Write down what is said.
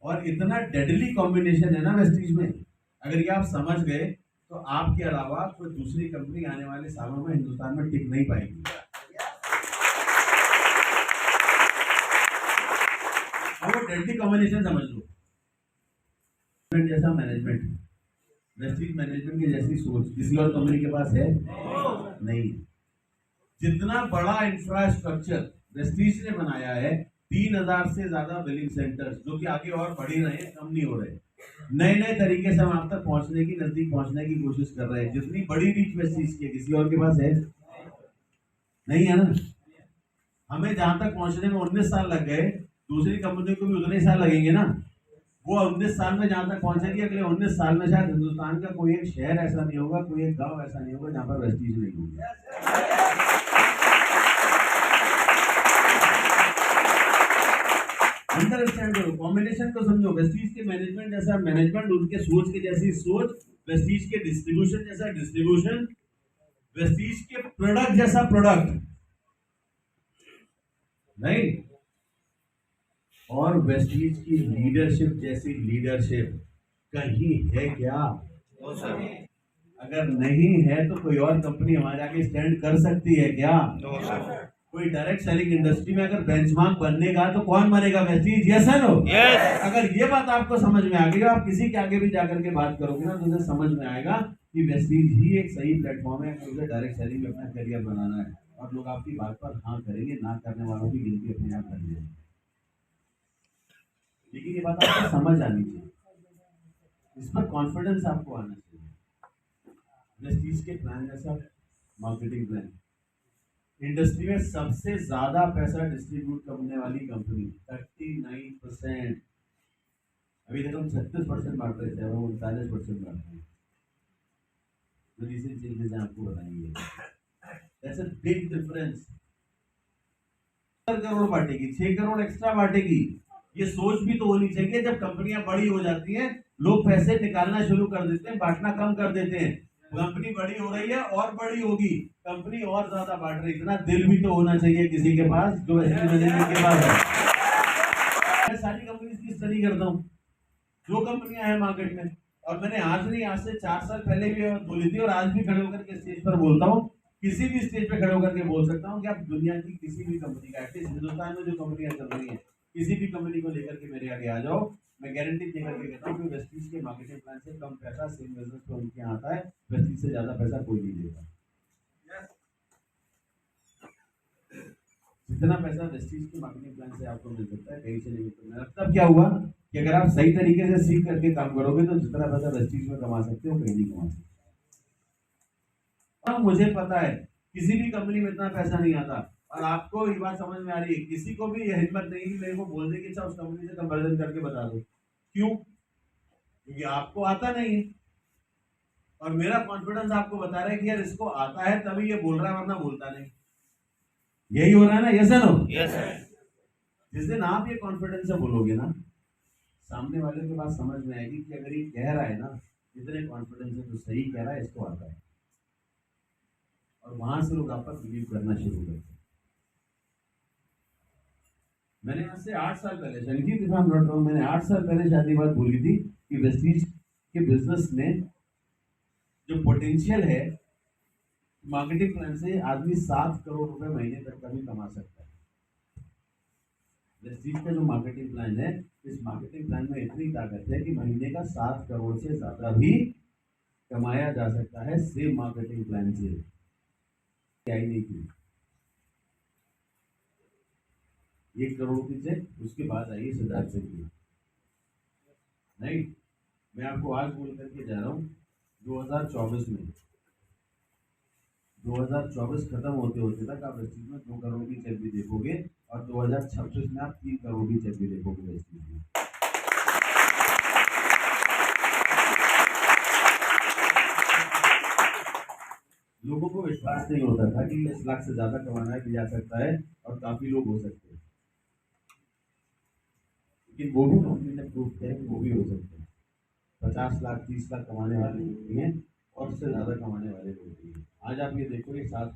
और इतना deadly combination है ना वेस्टीज में, अगर ये आप समझ गए तो आपके अलावा कोई दूसरी कंपनी आने वाले सालों में हिंदुस्तान में टिक नहीं पाएगी। वो डेडली कॉम्बिनेशन समझ लो। जैसा मैनेजमेंट, वेस्टीज मैनेजमेंट की जैसी सोच किसी और कंपनी के पास है नहीं। जितना बड़ा इंफ्रास्ट्रक्चर वेस्टीज ने बनाया है, 3000 से ज्यादा बिलिंग सेंटर्स जो कि आगे और बढ़ ही रहे हैं, कम नहीं हो रहे, नए नए तरीके से हम आप तक पहुंचने की, नजदीक पहुंचने की कोशिश कर रहे हैं। जितनी बड़ी रीच वेस्टीज की किसी और के पास है नहीं, है ना। हमें जहां तक पहुंचने में 19 साल लग गए, दूसरी कंपनी को भी उतने साल लगेंगे ना। वो 19 साल में जहां तक पहुंचेगी, अगले 19 साल में शायद हिंदुस्तान का कोई एक शहर ऐसा नहीं होगा, कोई एक गांव ऐसा नहीं होगा जहां पर वेस्टीज नहीं होगी। अंडरस्टैंड करो, कॉम्बिनेशन को समझो। वेस्टीज के मैनेजमेंट जैसा मैनेजमेंट, उनके सोच के जैसी सोच, वेस्टीज के डिस्ट्रीब्यूशन जैसा डिस्ट्रीब्यूशन, वेस्टीज के प्रोडक्ट जैसा प्रोडक्ट, नहीं। और वेस्टीज की लीडरशिप जैसी लीडरशिप कहीं है क्या? अगर नहीं है तो कोई और कंपनी हमारे आगे स्टैंड कर सकती है क्या? कोई डायरेक्ट सेलिंग इंडस्ट्री में अगर बेंचमार्क बननेगा तो कौन बनेगा? वेस्टीज। यस है नो? यस। अगर ये बात आपको समझ में आ गई, आप किसी के आगे भी जाकर के बात करोगे ना तो उसे समझ में आएगा कि वेस्टीज ही एक सही प्लेटफॉर्म है मुझे डायरेक्ट सेलिंग में अपना करियर बनाना है। और लोग आपकी बात पर हाँ करेंगे, ना करने वालों की गिनती अपने आप कर लेंगे। लेकिन ये बात आपको समझ आनी चाहिए, इस पर कॉन्फिडेंस आपको आना चाहिए। वेस्टीज के प्लान जैसा मार्केटिंग प्लान, इंडस्ट्री में सबसे ज्यादा पैसा डिस्ट्रीब्यूट करने वाली कंपनी 39%। अभी तक हम 36% बांट रहे थे, अब हम 39% बांट रहे हैं। तो रिसेंट चेंजेस आपको बताएंगे, that's a big difference. 7 crore बांटेगी, 6 करोड़ एक्स्ट्रा बांटेगी। ये सोच भी तो होनी चाहिए। जब कंपनियां बड़ी हो जाती हैं, लोग पैसे निकालना शुरू कर देते हैं, बांटना कम कर देते हैं। कंपनी बड़ी हो रही है और बड़ी होगी, कंपनी और ज्यादा बांट रही है। इतना दिल भी तो होना चाहिए किसी के पास जो मैनेजमेंट के पास है। मैं सारी कंपनी की स्टडी करता हूँ जो कंपनियां हैं मार्केट में, और मैंने आज नहीं, आज से 4 साल पहले भी बोली थी और आज भी खड़े होकर के स्टेज पर बोलता हूँ, किसी भी स्टेज पे खड़े होकर के बोल सकता हूँ कि आप दुनिया की किसी भी कंपनी का, एटलीस्ट हिंदुस्तान में जो कंपनियां चल रही है, किसी भी कंपनी को लेकर के मेरे आगे आ जाओ, मैं गारंटी देकर के कहता हूँ कि वेस्टीज के मार्केटिंग प्लान से कम पैसा सेम बिजनेस पे उनके यहाँ आता है, वेस्टीज से ज्यादा पैसा कोई नहीं देगा। जितना पैसा वेस्टीज के मार्केटिंग प्लान से आपको मिल सकता है कहीं से नहीं मिलता। मतलब क्या हुआ कि अगर आप सही तरीके से सीख करके काम करोगे तो जितना पैसा वेस्टीज में कमा सकते हो कहीं नहीं कमा सकते। और मुझे पता है किसी भी कंपनी में इतना पैसा नहीं आता, और आपको ये बात समझ में आ रही है, किसी को भी यह हिम्मत नहीं कि मेरे को बोलने की अच्छा उस कंपनी से कंपैरिजन करके बता दो। क्यों? क्योंकि आपको आता नहीं है, और मेरा कॉन्फिडेंस आपको बता रहा है कि यार इसको आता है तभी ये बोल रहा है, वरना बोलता नहीं। यही हो रहा है ना? यस है नो? यस है। जिस दिन आप ये कॉन्फिडेंस से बोलोगे ना, सामने वाले के पास समझ में आएगी कि अगर ये कह रहा है ना इतने कॉन्फिडेंस से तो सही कह रहा है, इसको आता है। और वहां से लोग आप पर बिलीव करना शुरू करते हैं। मैंने आज से 8 साल पहले, संगीत if I am not wrong, मैंने 8 साल पहले शायद ये बात बोली थी कि वेस्टीज के बिजनेस में जो पोटेंशियल है, मार्केटिंग प्लान से आदमी 7 करोड़ रुपए महीने तक का भी कमा सकता है। वेस्टीज का जो मार्केटिंग प्लान है, इस मार्केटिंग प्लान में इतनी ताकत है कि महीने का 7 करोड़ से ज्यादा भी कमाया जा सकता है सेम मार्केटिंग प्लान से। क्या ही नहीं की 1 करोड़ की चेक, उसके बाद आइए सिद्धार्थ से की नहीं। मैं आपको आज बोल करके जा रहा हूँ 2024 में, 2024 खत्म होते होते तक आप वेस्टीज में 2 करोड़ की चेक भी देखोगे, और 2026 में आप 3 करोड़ की चेक भी देखोगे वेस्टीज में। लोगों को विश्वास नहीं होता था कि 10 लाख से ज्यादा कमाना भी जा सकता है और काफी लोग हो सकते हैं, लेकिन वो भी कंपनी ने प्रूव किया कि वो भी हो सकते हैं। 50 लाख 30 लाख कमाने वाले लोग भी हैं और उससे ज्यादा कमाने वाले लोग भी हैं। आज आप ये देखो कि 7